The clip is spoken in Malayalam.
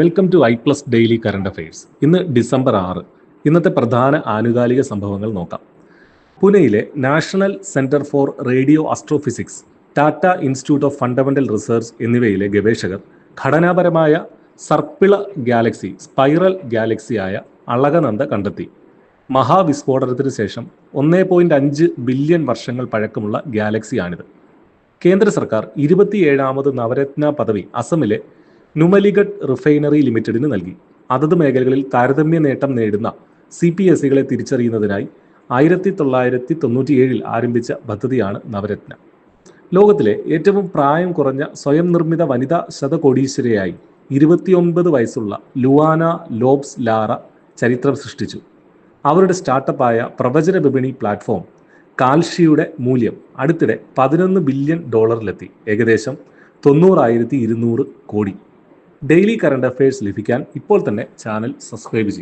വെൽക്കം ടു ഐ+ ഡെയിലി കറണ്ട് അഫയേഴ്സ്. ഇന്ന് ഡിസംബർ 6. ഇന്നത്തെ പ്രധാന ആനുകാലിക സംഭവങ്ങൾ നോക്കാം. പുനെയിലെ national centre for radio astrophysics, Tata institute of fundamental research എന്നിവയിലെ ഗവേഷകർ ഘടനാപരമായ സർപ്പിള ഗാലക്സി സ്പൈറൽ ഗാലക്സിയായ അളകനന്ദ കണ്ടെത്തി. മഹാവിസ്ഫോടനത്തിന് ശേഷം 1.5 ബില്യൺ വർഷങ്ങൾ പഴക്കമുള്ള ഗാലക്സിയാണിത്. കേന്ദ്ര സർക്കാർ 27ാമത് നവരത്ന പദവി അസമിലെ നുമലിഗഡ് റിഫൈനറി ലിമിറ്റഡിന് നൽകി. അതത് മേഖലകളിൽ താരതമ്യ നേട്ടം നേടുന്ന CPSEകളെ തിരിച്ചറിയുന്നതിനായി 1997 ആരംഭിച്ച പദ്ധതിയാണ് നവരത്ന. ലോകത്തിലെ ഏറ്റവും പ്രായം കുറഞ്ഞ സ്വയം നിർമ്മിത വനിതാ ശതകോടീശ്വരയായി 29 വയസ്സുള്ള ലുവാന ലോബ്സ് ലാറ ചരിത്രം സൃഷ്ടിച്ചു. അവരുടെ സ്റ്റാർട്ടപ്പായ പ്രവചന വിപണി പ്ലാറ്റ്ഫോം കാൽഷിയുടെ മൂല്യം അടുത്തിടെ $11 ബില്യൺ ഏകദേശം 90,200 കോടി. ഡെയിലി കറണ്ട് അഫയേഴ്സ് ലഭിക്കാൻ ഇപ്പോൾ തന്നെ ചാനൽ സബ്സ്ക്രൈബ് ചെയ്യും.